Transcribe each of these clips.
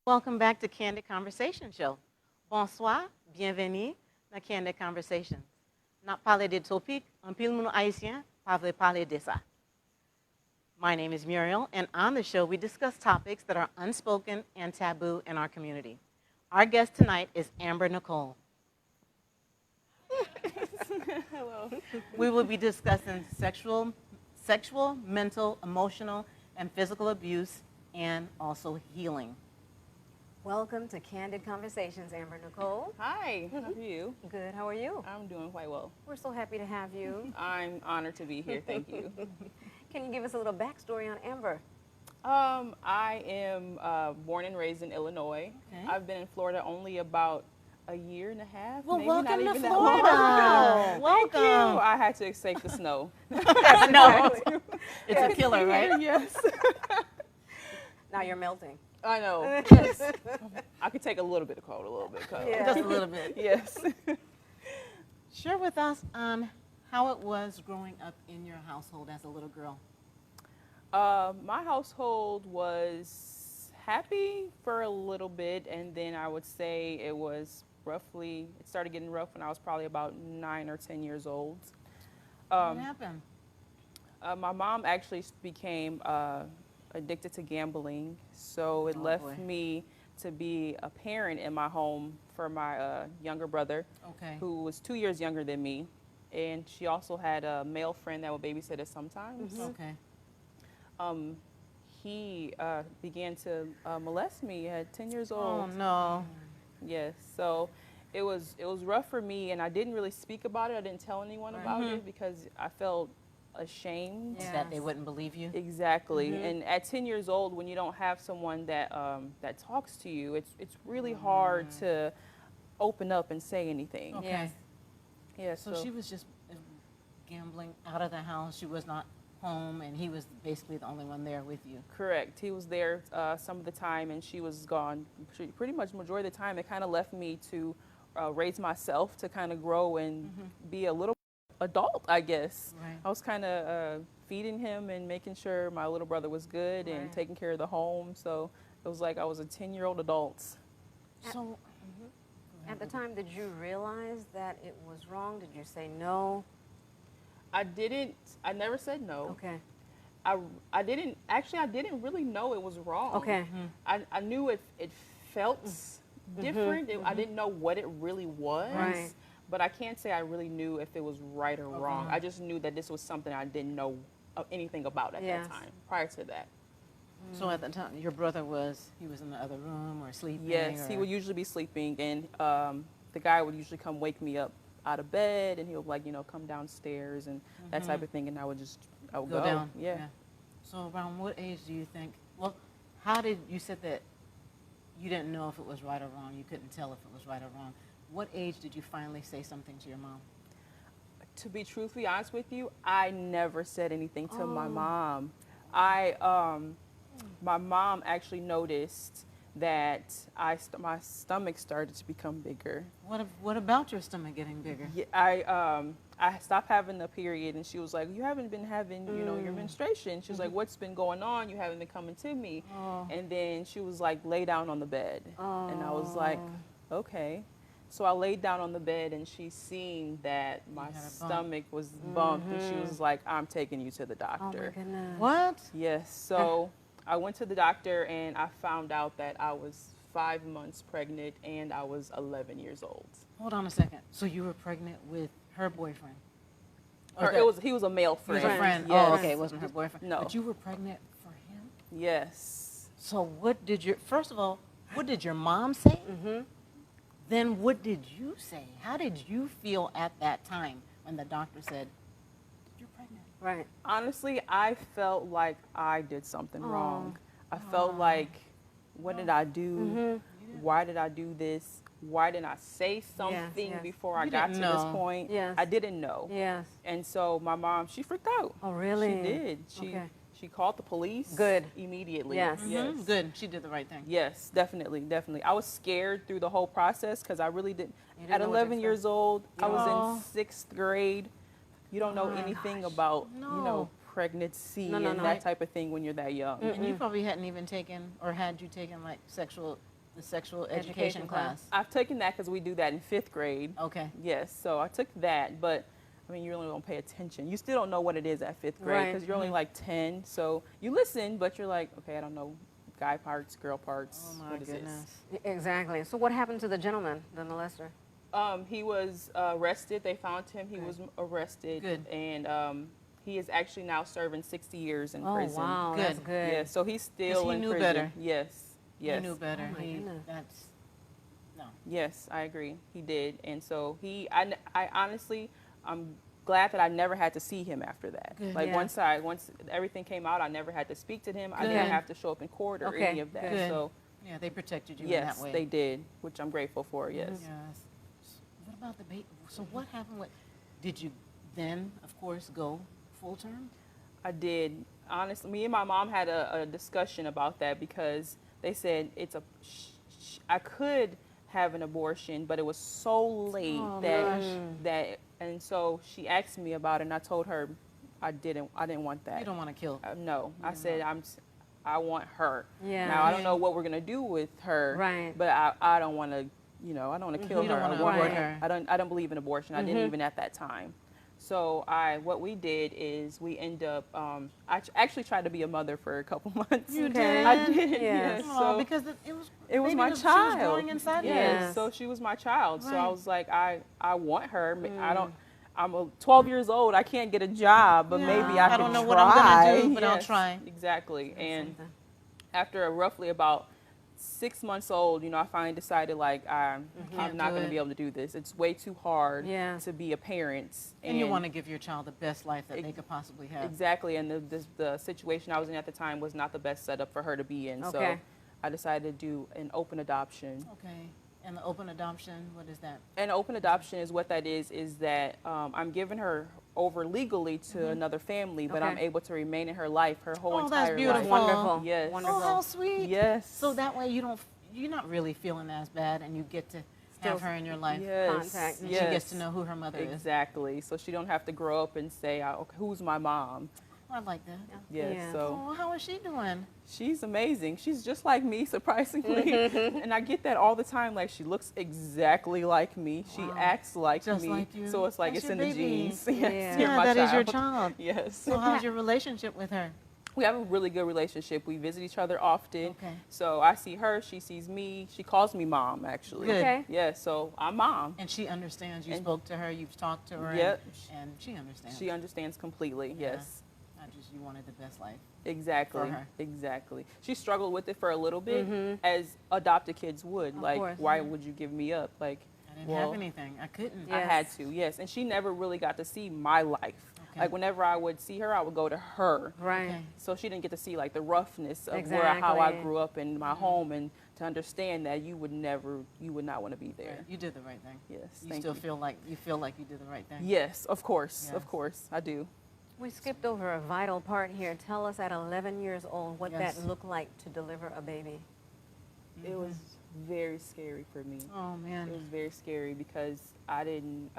Welcome back to Candid Conversation Show. Bonsoir, bienvenue dans Candid Conversations. N'a parlé des topics, un pile moun haïtien, pas veut parler de ça. My name is Muriel, and on the show we discuss topics that are unspoken and taboo in our community. Our guest tonight is Amber Nicole. Hello. We will be discussing sexual, mental, emotional, and physical abuse, and also healing. Welcome to Candid Conversations, Amber Nicole. Hi, how are you? Good, how are you? I'm doing quite well. We're so happy to have you. I'm honored to be here, thank you. Can you give us a little backstory on Amber? I am born and raised in Illinois. Okay. I've been in Florida only about a year and a half. Well, maybe welcome not to even that Florida. long. Welcome. Thank you. I had to escape the snow. No, it's a killer, right? Yes. Now you're melting. I know. Yes. I could take a little bit of cold, a little bit of cold. Yeah. Just a little bit. Yes. Share with us on how it was growing up in your household as a little girl. My household was happy for a little bit, and then I would say it started getting rough when I was probably about 9 or 10 years old. What happened? My mom actually became addicted to gambling, so it Oh, left boy. me to be a parent in my home for my younger brother, Okay. who was 2 years younger than me. And she also had a male friend that would babysit us sometimes. Okay. He began to molest me at 10 years Oh old. no. Yes, so it was rough for me, and I didn't really speak about it. I didn't tell anyone Right. about it because I felt ashamed. Yeah. That they wouldn't believe you. Exactly. And at 10 years old, when you don't have someone that that talks to you, it's really hard to open up and say anything. Okay. Yes. Yeah. So she was just gambling out of the house. She was not home, and he was basically the only one there with you. Correct. He was there some of the time, and she was gone pretty much majority of the time. It kind of left me to raise myself, to kind of grow and be a little adult, I guess. Right. I was kind of feeding him and making sure my little brother was good and Right. taking care of the home. So it was like I was a 10-year-old adult. So At the time, did you realize that it was wrong? Did you say no? I never said no. Okay. I didn't really know it was wrong. Okay. I knew it felt different. I didn't know what it really was. Right. But I can't say I really knew if it was right or wrong. I just knew that this was something I didn't know anything about at Yes. that time, prior to that. So at the time, your brother he was in the other room or sleeping? Yes, he or- would usually be sleeping, and the guy would usually come wake me up out of bed, and he would come downstairs and that type of thing, and I would go down. Yeah. So around what age do you think? Well, how did you said that you didn't know if it was right or wrong? You couldn't tell if it was right or wrong. What age did you finally say something to your mom? To be truthfully honest with you, I never said anything to my Oh. mom. My mom actually noticed that my stomach started to become bigger. What about your stomach getting bigger? Yeah, I stopped having the period, and she was like, "You haven't been having, your menstruation." She was like, "What's been going on? You haven't been coming to me." Oh. And then she was like, "Lay down on the bed," and I was like, Oh. "Okay." So I laid down on the bed, and she seen that my had a bump. stomach was bumped, and she was like, "I'm taking you to the Oh my doctor." goodness. What? Yes. So I went to the doctor, and I found out that I was 5 months pregnant, and I was 11 years old. Hold on a second. So you were pregnant with her boyfriend? He was a male He was friend. a friend. Yes. Oh, okay. It wasn't her boyfriend. No. But you were pregnant for him? Yes. So first of all, what did your mom say? Mm-hmm. Then what did you say? How did you feel at that time when the doctor said, you're pregnant? Right. Honestly, I felt like I did something wrong. I felt like, what did I do? Why did I do this? Why didn't I say something yes. before I You got to didn't this know. point? Yes. I didn't know. Yes. And so my mom, she freaked out. Oh, really? She did. Okay. She called the police. Good. Immediately. Yes. Yes. Mhm. Good. She did the right thing. Yes, definitely. I was scared through the whole process because I really didn't. You didn't At know what to 11 years old, I was Aw. in 6th grade. You don't know Oh, anything gosh. about, No. pregnancy No, no, and no. that type of thing when you're that young. And you probably hadn't even taken, or had you taken like sexual the sexual education class? I've taken that because we do that in 5th grade. Okay. Yes, so I took that, but I mean, you really don't pay attention. You still don't know what it is at 5th grade because you're only like 10. So you listen, but you're like, okay, I don't know guy parts, girl parts. Oh my what is goodness. this? Exactly. So what happened to the gentleman, the molester? He was arrested. They found him. He was arrested. Good. And he is actually now serving 60 years in prison. Oh, wow. Good. That's good. Yeah, so he's still 'Cause he in knew prison. better. Yes. Yes. He knew better. Oh my goodness. That's no. Yes, I agree. He did. And so I honestly, I'm glad that I never had to see him after that. Good. Like Yeah. once everything came out, I never had to speak to him. I Good. didn't have to show up in court or Okay, any of that. good. So Yeah, they protected you yes, in that way. they did, which I'm grateful for. Yes. Yes. What about the baby? So what happened with? Did you then, of course, go full term? I did. Honestly, me and my mom had a discussion about that because they said I could have an abortion, but it was so late Oh, that gosh. and so she asked me about it, and I told her I didn't want that. You don't want to kill. No, I said I want her. Yeah. Now I don't know what we're gonna do with her. Right. But I don't want to. I don't want to kill You her. don't wanna I want abort her. I don't believe in abortion. I didn't even at that time. So what we did is we end up. I actually tried to be a mother for a couple months. You Okay. did? I did. Yeah. Yes. Oh, So because it was baby my She was child. growing inside of you. Yes. Yes. So she was my child. So I Right. was like, I want her. I'm 12 years old. I can't get a job, but Yeah. maybe I I can don't know try. what I'm gonna do, but I'll Yes, try. Exactly. And Something. after roughly about 6 months old, I finally decided like I'm Can't not do going it. to be able to do this. It's way too hard Yeah. to be a parent. And you want to give your child the best life that they could possibly have. Exactly. And the situation I was in at the time was not the best setup for her to be in. So Okay. I decided to do an open adoption. Okay. And the open adoption, what is that? And open adoption is what that is that I'm giving her over legally to another family, but I'm Okay. able to remain in her life, her whole Oh, entire that's beautiful. life. Wonderful. Yes. Wonderful. Oh, how sweet. Yes. So that way you're not really feeling as bad, and you get to have her in your life. Yes. Contact. And Yes. she gets to know who her mother is. Exactly. So she don't have to grow up and say, okay, who's my mom? I like that. Yes. Yeah. So Oh, how is she doing? she's amazing. She's just like me, surprisingly. And I get that all the time. Like, she looks exactly like me. She Wow. acts like Just me. like you. So it's like That's it's in your the baby. genes. Yes, Yeah. you're Yeah, my that is your child. child. Yes. So how's your relationship with her? We have a really good relationship. We visit each other often. Okay. So I see her, she sees me. She calls me mom, actually. Good. Okay. Yeah, so I'm mom. And she understands. You And- spoke to her. You've talked to her. Yep. And she understands. She understands completely. Yeah. Yes. Not just you wanted the best life. Exactly. For her. Exactly. She struggled with it for a little bit, Mhm. as adopted kids would. Of Like, course. why would you give me up? Like, I didn't well, have anything. I couldn't. Yeah. I had to, yes. And she never really got to see my life. Okay. Like, whenever I would see her, I would go to her. Right. Okay. So she didn't get to see like the roughness of how I Exactly. grew up in my home, and to understand that you would not want to be there. Right. You did the right thing. Yes. You thank still you. feel like you did the right thing. Yes, of course. Of Yes. course, I do. We skipped over a vital part here. Tell us at 11 years old what Yes. that looked like to deliver a baby. It was very scary for me. Oh It man. was very scary because I didn't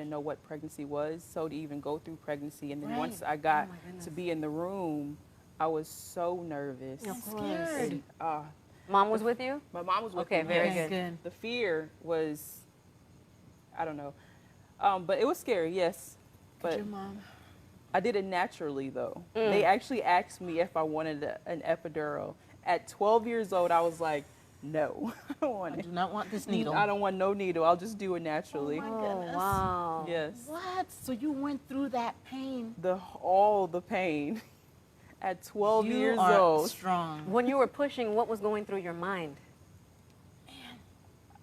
know what pregnancy was. So to even go through pregnancy, and then Right. once I got Oh, my goodness. to be in the room, I was so nervous. Of course. Scared. And, Mom was with you? my mom was with Okay, me. very yes. good. The fear was, I don't know, but it was scary. Yes, Could but your mom? I did it naturally though. Mm. They actually asked me if I wanted an epidural. At 12 years old, I was like, no, I don't want I it. do not want this needle. I don't want no needle. I'll just do it naturally. my Oh, goodness. wow. Yes. What? So you went through that pain? All the pain. At 12 you years are old, strong. When you were pushing, what was going through your mind?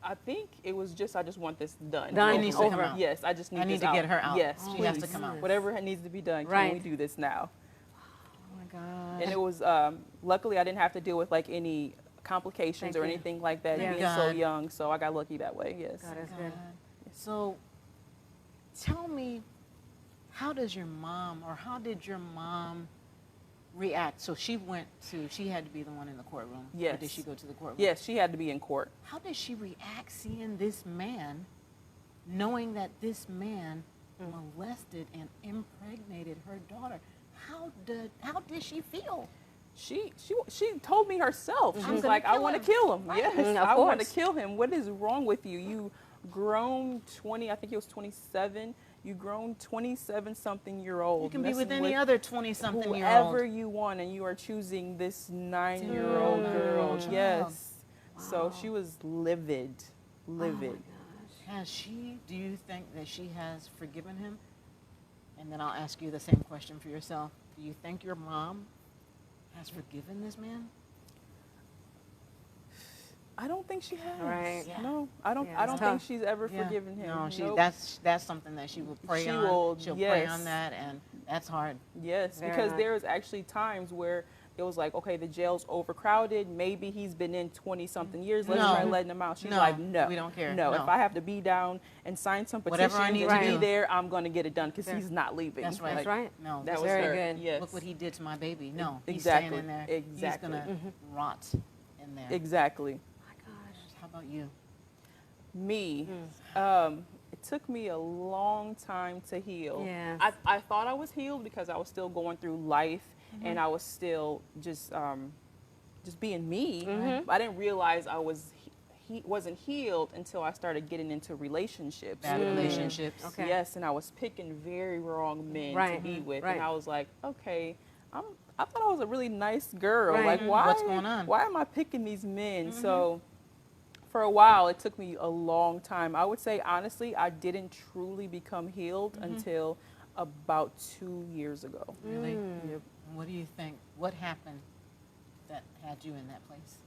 I think it was just I just want this done. Done, It needs to come over. out. Yes, I just need I need this to out. get her out. Yes, Oh, She has to please. come out. Whatever needs to be done, can Right. we do this now? Oh my God. And it was luckily I didn't have to deal with like any complications Thank or you. anything like that Yeah. being so God. young. So I got lucky that way. Yes. God, that's good. So tell me, how did your mom react? So she had to be the one in the courtroom. Or Yes. did she go to the courtroom? Yes, she had to be in court. How did she react seeing this man, knowing that this man molested and impregnated her daughter? How did she feel? She told me herself. She was gonna like, I kill want to him. kill him. Yes, Of I want to course. kill him. What is wrong with you? You grown 20, I think he was 27. You grown 27-something-year-old. You can be messing with any other 20-something year whoever old. you want, and you are choosing this 9-year-old girl. Child. Yes. So Wow. she was livid, livid. Oh Has she, do you think that she has forgiven him? And then I'll ask you the same question for yourself. Do you think your mom has forgiven this man? I don't think she has. Right. Yeah. No, I don't. Yeah, I it's don't tough. think she's ever Yeah. forgiven him. No, Nope. that's something that she will pray She on. will, She'll pray yes. on that, and that's hard. Yes, Very because much. there was actually times where it was like, okay, the jail's overcrowded. Maybe he's been in 20-something years. Let's No. try letting him out. She's No, like, no, we don't care. No, No. if I have to be down and sign some Whatever I petitions need and to be do. there, I'm going to get it done because There. he's not leaving. That's right. That's right. No, That this was Very her. good. Yes. Look what he did to my baby. No, he's Exactly. staying in there. Exactly. He's gonna rot in there. Exactly. My gosh. How about you? Me, it took me a long time to heal. Yes. I thought I was healed because I was still going through life and I was still just being me. But I didn't realize I wasn't healed until I started getting into relationships. Bad relationships. Okay. Yes, and I was picking very wrong men Right. to be with, Right. and I was like, okay, I thought I was a really nice girl. Right. Like, why? What's going on? Why am I picking these men? So, for a while, it took me a long time. I would say, honestly, I didn't truly become healed until about 2 years ago. Really? Mm. Yep. And what do you think? What happened that had you in that place?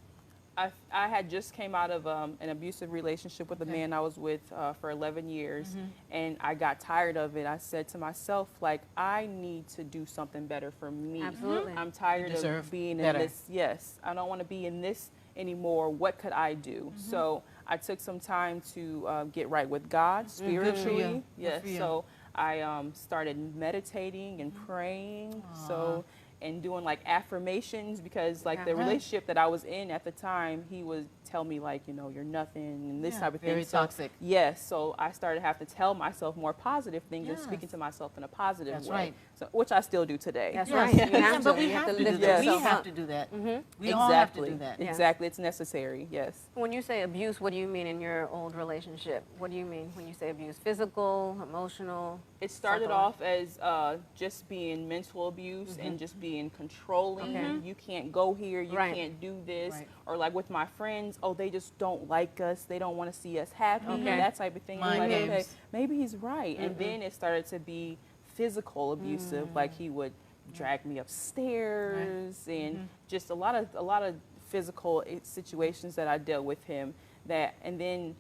I had just came out of an abusive relationship with a Okay. man I was with for 11 years, and I got tired of it. I said to myself, like, I need to do something better for me. Absolutely. I'm tired You deserve of being better. in this. Yes, I don't want to be in this anymore. What could I do? So I took some time to get right with God spiritually. you. Good Yes, for you. so I started meditating and praying. So and doing like affirmations because like the Yeah. Right. relationship that I was in at the time, he would tell me like, you know, you're nothing and this Yeah, type of thing. very So, toxic. yes, so I started to have to tell myself more positive things and Yes. speaking to myself in a positive That's way. right. So, which I still do today. That's Yes, right. You have but to. we You have to lift do that. We yourself have up. to do that. Mm-hmm. We all have to Exactly. do that. Yeah. Exactly. It's necessary. Yes. When you say abuse, what do you mean in your old relationship? What do you mean when you say abuse? Physical, emotional? It started Psycho- off as just being mental abuse and just being controlling. Okay. You can't go here, you Right. can't do this. Right. Or like with my friends, oh, they just don't like us. They don't want to see us happy, Okay. that type of thing. I'm Mind like, okay, games. maybe he's right. And then it started to be physical abusive. Like he would drag me upstairs and just a lot of physical situations that I dealt with him. And then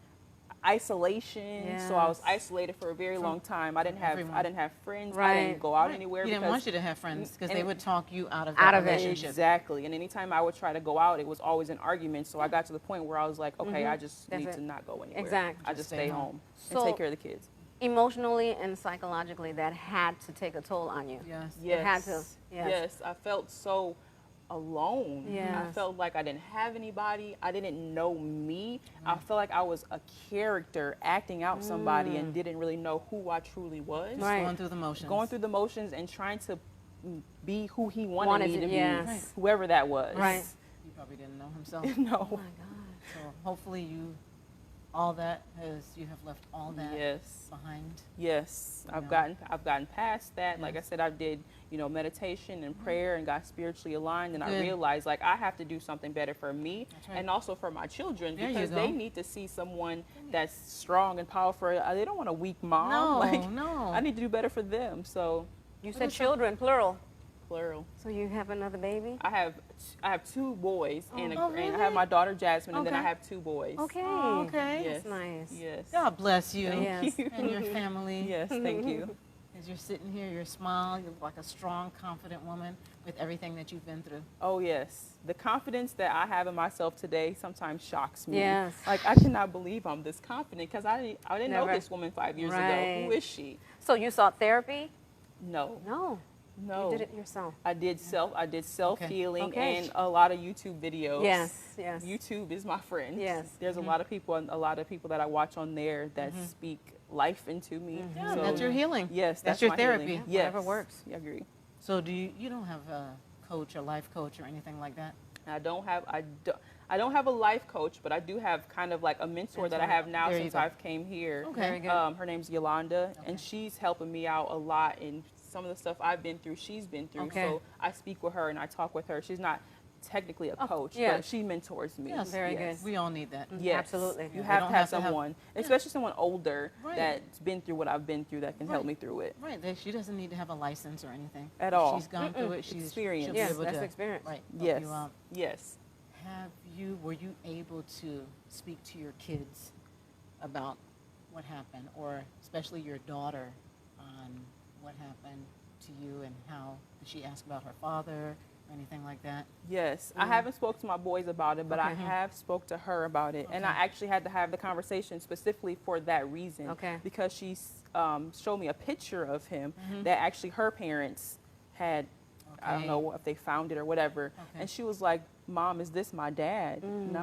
isolation. So I was Yes. isolated for a very long time. I didn't have everyone. friends. I Right. didn't go out Right. anywhere You didn't because want you to have friends because they and- would talk you out of Out that of it. relationship. exactly. And anytime I would try to go out, it was always an argument. So I got to the point where I was like, okay, I just That's need it. to not go anywhere. Exactly. I Just just stay stay home. home So- and take care of the kids. Emotionally and psychologically, that had to take a toll on you. Yes. You had to, Yes. yes. Yes. I felt so alone. I Yes. felt like I didn't have anybody. I didn't know me. I felt like I was a character acting out somebody and didn't really know who I truly was. Just Right. going through the motions. Going through the motions and trying to be who he wanted Wanted me to- to be, yes. whoever that was. Right. He probably didn't know himself. Oh No. my God. So hopefully you have left all that Yes. behind. Yes, Yeah. I've gotten past that. Like I Yes. said, I did, meditation and prayer and got spiritually aligned, and I Good. realized like I have to do something better for me That's right. and also for my children There you because go. they need to see someone that's strong and powerful. They don't want a weak mom. No, like, no. I need to do better for them. So You said children, plural. plural. So you have another baby? I have 2 boys and, Oh, and I really? have my daughter Jasmine, and then I Okay. have 2 boys. Okay. Oh, okay. Yes. That's nice. Yes. God bless you Yes. and your family. Yes. Thank you. As you're sitting here, your smile, you look like a strong, confident woman with everything that you've been through. Oh, yes. The confidence that I have in myself today sometimes shocks me. Yes. Like, I cannot believe I'm this confident because I didn't know Never. this woman 5 years Right. ago. Who is she? So you sought therapy? No. No. No. You did it yourself. I did self-healing Okay. and a lot of YouTube videos. Yes, yes. YouTube is my friend. Yes. There's a lot of people that I watch on there that speak life into me. Yeah, So, that's your healing. Yes, That's that's your my therapy. healing. Whatever Yes. works. I agree. So you don't have coach or life coach or anything like that? I don't have a life coach, but I do have kind of like a mentor that I have now There you since go. I've came here. Okay. Very good. Her name's Yolanda, Okay. and she's helping me out a lot in some of the stuff I've been through, she's been through. Okay. So I speak with her and I talk with her. She's not technically a coach, yeah. but she mentors me. Yes. Very good. We all need that. Yes. Absolutely. You Yeah, have they to don't have have to have- someone, especially someone older Right. that's been through what I've been through that can help Right. me through it. Right. She doesn't need to have a license or anything. At If all. she's gone through it. She's Experience. she'll be Yes, able that's to experience. Right. help Yes. you out. Yes. Were you able to speak to your kids about what happened, or especially your daughter on what happened to you, and how did she ask about her father or anything like that? Yes, I haven't spoke to my boys about it, but I Okay. have spoke to her about it, and I Okay. actually had to have the conversation specifically for that reason. Okay. Because she showed me a picture of him that actually her parents had. I don't Okay. know if they found it or whatever, Okay. and she was like, "Mom, is this my dad?" And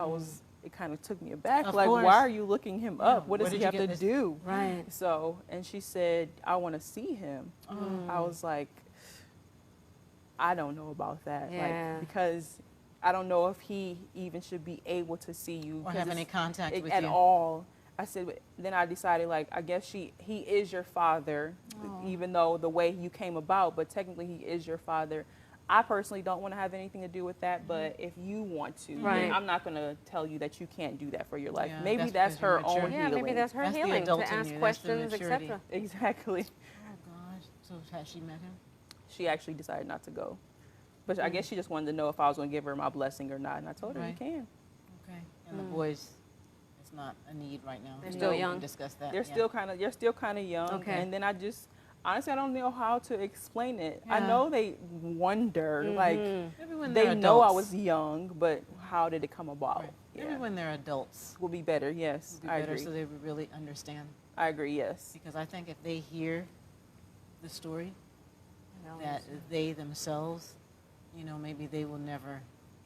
it kind of took me aback. Of like, course. why are you looking him Yeah, up? What where does he did you have get to this- do? Right. So, and she said, "I want to see him." I was like, I don't know about that. Yeah. Like, because I don't know if he even should be able to see you. Or 'cause have any it's- contact with at you? all. I said, then I decided, like, I guess he is your father, even though the way you came about, but technically he is your father. I personally don't want to have anything to do with that, but if you want to, then Right. I'm not going to tell you that you can't do that for your life. Yeah, Maybe that's that's because you're her own mature. Yeah, healing. maybe that's her That's the healing adult to in ask you. That's the questions, maturity. etc. Exactly. Oh gosh. So has she met him? She actually decided not to go. But I guess she just wanted to know if I was going to give her my blessing or not, and I told her, you Right. can. Okay. And the boys, it's not a need right now. They're You still can young. Discuss that. They're yeah. still kind of young. Okay. And then honestly, I don't know how to explain it. I Yeah. know they wonder, like, Maybe when they they're know I adults. was young, but how did it come about? Right. Maybe Yeah. when they're adults, Will be better, yes. it'd be I better agree. so they would really understand. I agree, yes. Because I think if they hear the story, No, that they themselves, maybe they will never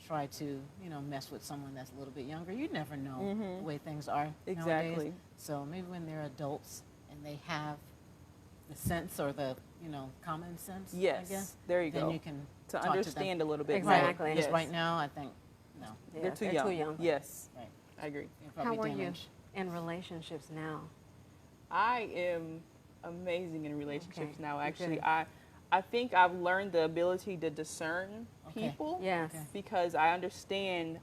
try to, mess with someone that's a little bit younger. You never know the way things are nowadays. Exactly. So maybe when they're adults and they have the sense or the, common sense, Yes, I guess, there you then go. you can To talk understand a little bit Exactly. more. more. Just right now, I think, no. Yeah, They're too young. Yes, Right. I agree. You're How probably are you damaged. in relationships now? I am amazing in relationships Okay, now. good. Actually, I think I've learned the ability to discern Okay. people. Yes. Okay. Because I understand.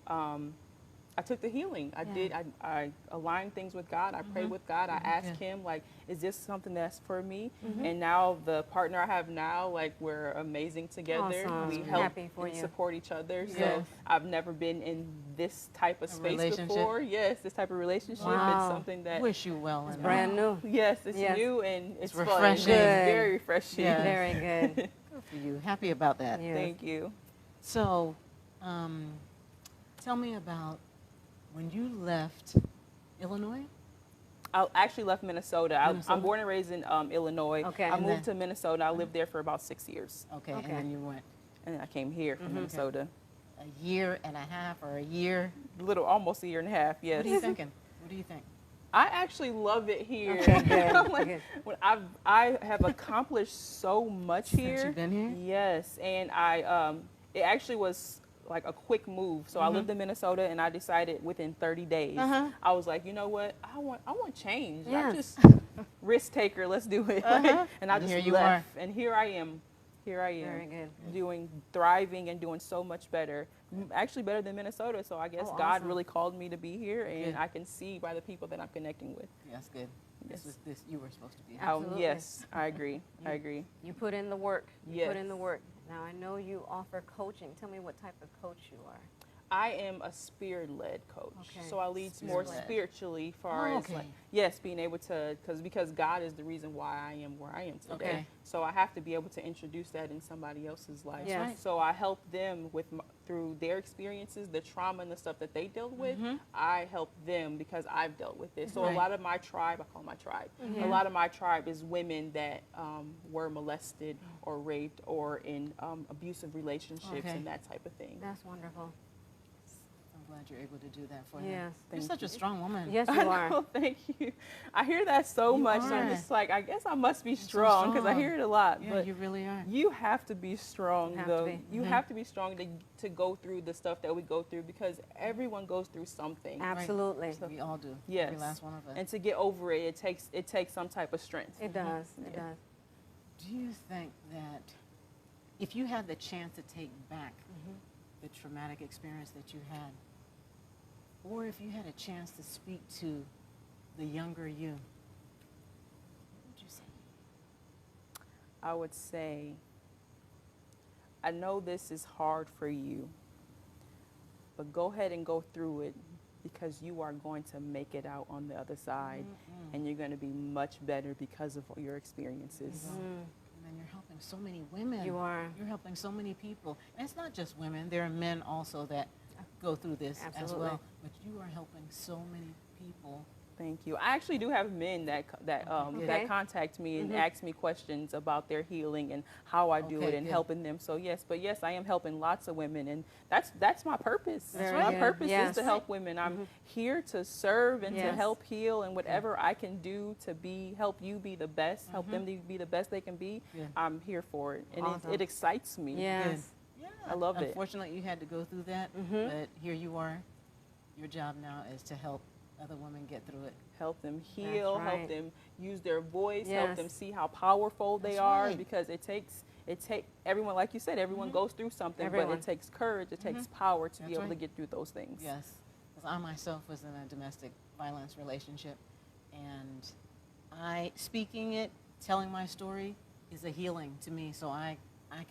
I took the healing. I Yeah. did. I aligned things with God. I prayed with God. I asked Him, like, is this something that's for me? And now the partner I have now, like, we're amazing together. Awesome. We I'm help happy for and you. support each other. So Yes. I've never been in this type of A space relationship? before. Yes, this type of relationship. Wow. It's something that. Wish you well. in Brand new. Yes, it's Yes. new and it's fun. refreshing. It's Good. very refreshing. Yeah. Very good. Good for you. Happy about that. Yes. Thank you. So, tell me about when you left Illinois. I actually left Minnesota. Minnesota? I'm born and raised in Illinois. Okay. I And moved to Minnesota. I lived there for about 6 years. Okay, Okay. and then you went And then I came here from Minnesota. a year and a half or a year. Almost a year and a half, yes. What are you thinking? What do you think? I actually love it here. Okay, good, I'm like, good. when I have accomplished so much here. Since you've been here? Yes, and it actually was like a quick move. So I lived in Minnesota, and I decided within 30 days, I was like, you know what, I want change. Yes. I'm just risk taker. Let's do it. And I And just here you left, and here I am. Very good. Thriving and doing so much better. Actually better than Minnesota. So I guess Oh, God awesome. really called me to be here, and Good. I can see by the people that I'm connecting with. Yes, good. Yes. This you were supposed to be. Absolutely. Yes, I agree. I agree. You put in the work. You put in Yes. the work. Now, I know you offer coaching. Tell me what type of coach you are. I am a spirit-led coach, Okay. so I lead more Spirit-led. spiritually, far Oh, as okay. like, yes, being able to, because God is the reason why I am where I am today. Okay. So I have to be able to introduce that in somebody else's life. Yes. Right. So I help them with through their experiences, the trauma and the stuff that they dealt with. I help them because I've dealt with it. So Right. a lot of my tribe, I call my tribe. Yeah. A lot of my tribe is women that were molested or raped or in abusive relationships Okay. and that type of thing. That's wonderful. glad you're able to do that for him. Yes. You're such a strong woman. Yes, I you are. know, thank you. I hear that so You much. And I'm are. just like, I guess I must be You're so strong because I strong. hear it a lot. Yeah, but you really are. you have to be strong, You have though. to be. You Mhm. have to be strong to go through the stuff that we go through because everyone goes through something. Absolutely. So- We all do. Yes. Every last one of us. And to get over it, it takes some type of strength. It does. It Yeah. does. Do you think that if you had the chance to take back the traumatic experience that you had, or if you had a chance to speak to the younger you, what would you say? I would say, I know this is hard for you, but go ahead and go through it because you are going to make it out on the other side and you're going to be much better because of your experiences. Mhm. And then you're helping so many women. You are. You're helping so many people. And it's not just women. There are men also that go through this as Absolutely. well. But you are helping so many people. Thank you. I actually do have men that Okay. that contact me and ask me questions about their healing and how I do Okay, it and good. helping them. So yes, I am helping lots of women, and that's my purpose. Very My good. purpose Yes. is to help women. I'm here to serve and to Yes. help heal, and whatever I can do to help you be the best, help them to be the best they can be. Yeah. I'm here for it, and Awesome. it excites me. Yes. Yeah. I love it. Unfortunately, you had to go through that, but here you are. Your job now is to help other women get through it. Help them heal, right. help them use their voice, Yes. help them see how powerful they That's are, right. because it takes everyone, like you said, everyone goes through something, but Everyone. it takes courage, it takes power to be That's able to right. get through those things. Yes. Because I myself was in a domestic violence relationship, and speaking it, telling my story is a healing to me. So I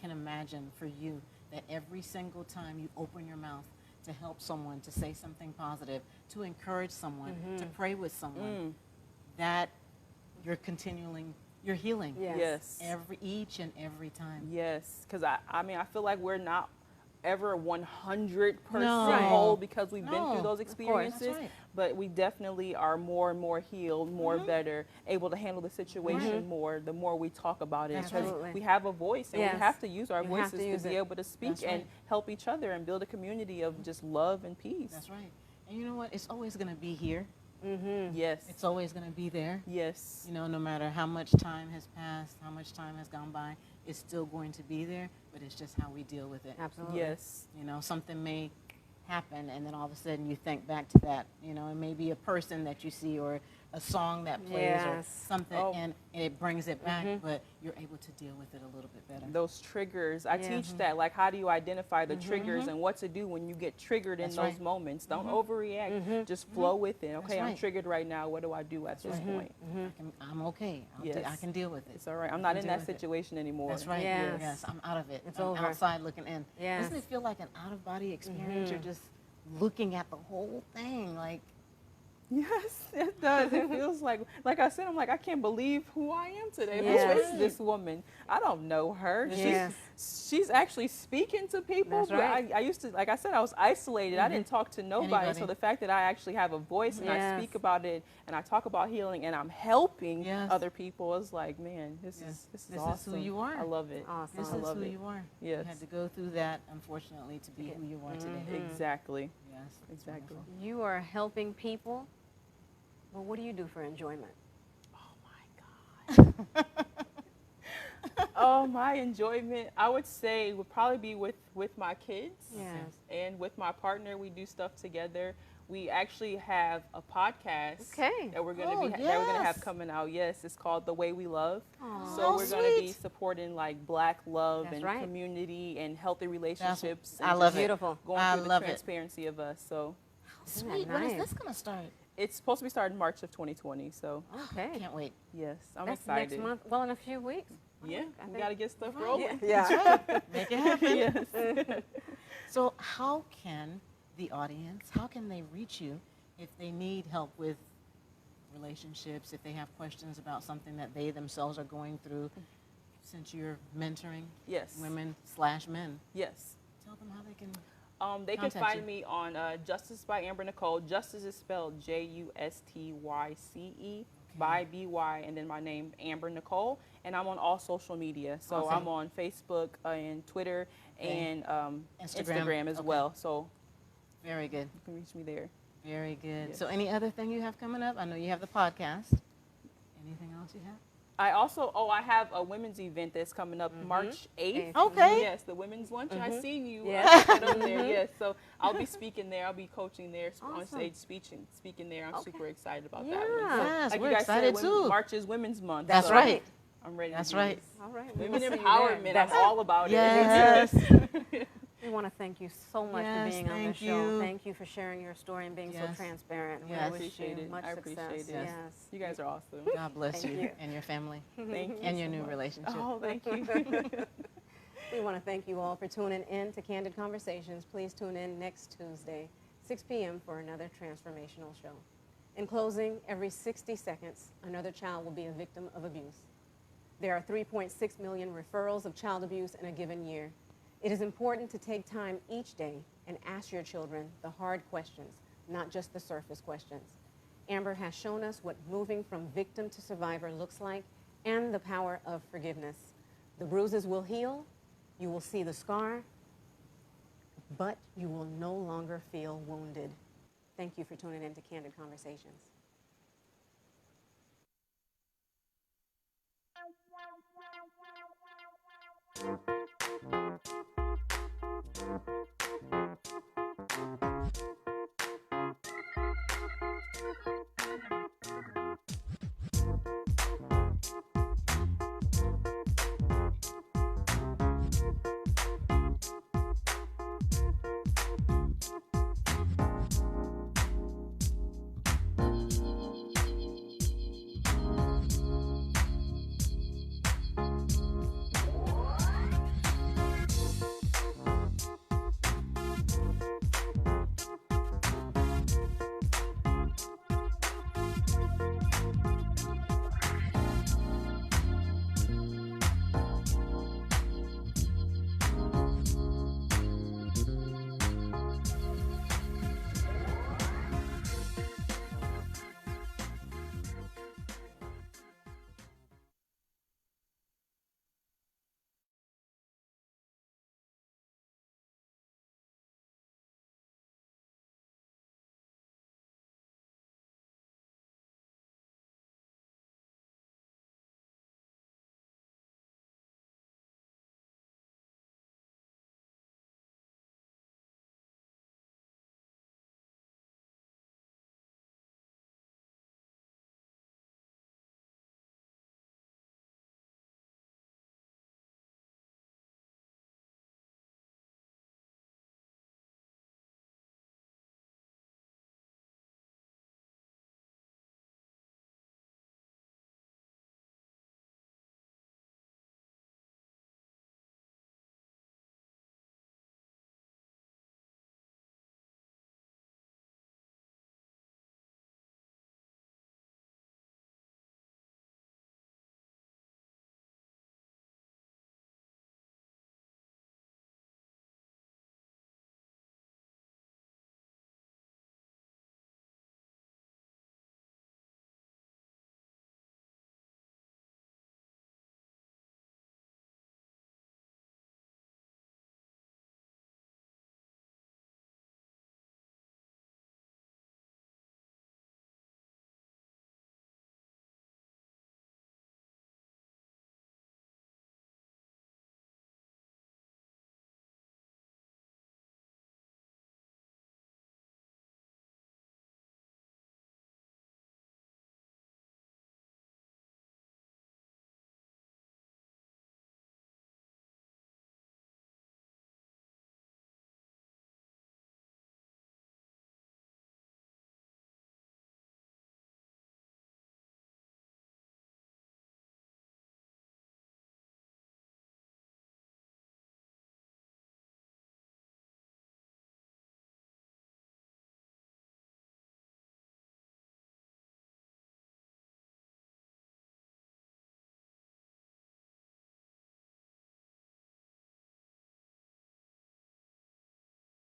can imagine for you that every single time you open your mouth to help someone, to say something positive, to encourage someone, to pray with someone, that you're healing. Yes. Yes. Each and every time. Yes, because I mean, I feel like we're not ever 100% No. whole because we've been No, through those of course. experiences, That's right. but we definitely are more and more healed, more better, able to handle the situation more the more we talk about it. That's Because right. we have a voice and Yes. we have to use our You have voices to to, use be it. able to speak That's and right. help each other and build a community of just love and peace. That's right. And you know what? It's always going to be here. Yes. It's always going to be there. Yes. You know, no matter how much time has passed, how much time has gone by, it's still going to be there, but it's just how we deal with it. Absolutely. Yes. You know, something may happen, and then all of a sudden you think back to that. You know, it may be a person that you see or a song that plays or Yes. something, Oh. and it brings it back, but you're able to deal with it a little bit better. Those triggers. I Yeah. teach that, like, how do you identify the triggers and what to do when you get triggered in That's those right. moments? Don't overreact. Just flow with it. Okay, I'm right. triggered right now. What do I do at this point? I'm okay. Yes. I can deal with it. It's all right. I'm I not can in deal that with it. situation anymore. That's right. Yes. Yes, I'm out of it. It's I'm over. outside looking in. Yes. Doesn't it feel like an out-of-body experience? You're just looking at the whole thing, like, Yes, it does. It feels like I said, I'm like, I can't believe who I am today. Yes. Who is this woman? I don't know her. Yes. She's actually speaking to people. That's but right. I used to, like I said, I was isolated. I didn't talk to nobody. Anybody. So the fact that I actually have a voice and I Yes. speak about it and I talk about healing and I'm helping Yes. other people, is like, man, this Yes. is This is awesome. who you are. I love it. Awesome. this I is love who it. you are. Yes. You had to go through that, unfortunately, to be who you are today. Exactly. Yes, it's Exactly. wonderful. You are helping people. Well, what do you do for enjoyment? Oh, my enjoyment, I would say, would probably be with my kids. Yes. And with my partner, we do stuff together. We actually have a podcast Okay. that we're going to Oh, that we're going to have yes. coming out. Yes, it's called The Way We Love. Aw. So Oh, we're going to be sweet. supporting like Black love That's and right. community and healthy relationships. I and love just it. Beautiful. Going I through love the it. transparency of us. So Isn't that Sweet. When is nice? this going to start? it's supposed to be starting March of 2020. So Okay. Can't wait. yes, I'm That's excited. next month. Well, in a few weeks. Yeah, I we think- got to get stuff Right. rolling. Yeah. Make it happen. Yes. So how can the audience, how can they reach you if they need help with relationships, if they have questions about something that they themselves are going through, since you're mentoring Yes. women/men? Yes. Tell them how they can. They can Contact find you. me on Justyce by Amber Nicole. Justyce is spelled Justyce by BY, and then my name, Amber Nicole. And I'm on all social media. So Awesome. I'm on Facebook and Twitter Okay. and Instagram. Instagram as Okay. well. So Very good. You can reach me there. Very good. Yes. So any other thing you have coming up? I know you have the podcast. Anything else you have? I also, I have a women's event that's coming up March 8th. Okay. Yes, the women's luncheon. I seen you Yes. put up there. Yes, so I'll be speaking there. I'll be coaching there on Awesome. stage, speaking there. I'm Okay. super excited about Yeah. that one. So, Yes, like we're you guys excited said, too. March is Women's Month. That's so right. I'm ready. That's to do right. this. All right. we will Women see you empowerment. there. I'm all about Yes. it. We want to thank you so much Yes, for being on the thank show. you. Thank you for sharing your story and being Yes. so transparent. We Yes. wish Appreciate you it. much I success. appreciate it. Yes. You guys are awesome. God bless Thank you, you. and your family Thank you. and your so new much. relationship. Oh, thank you. We want to thank you all for tuning in to Candid Conversations. Please tune in next Tuesday, 6 p.m. for another transformational show. In closing, every 60 seconds, another child will be a victim of abuse. There are 3.6 million referrals of child abuse in a given year. It is important to take time each day and ask your children the hard questions, not just the surface questions. Amber has shown us what moving from victim to survivor looks like and the power of forgiveness. The bruises will heal, you will see the scar, but you will no longer feel wounded. Thank you for tuning in to Candid Conversations.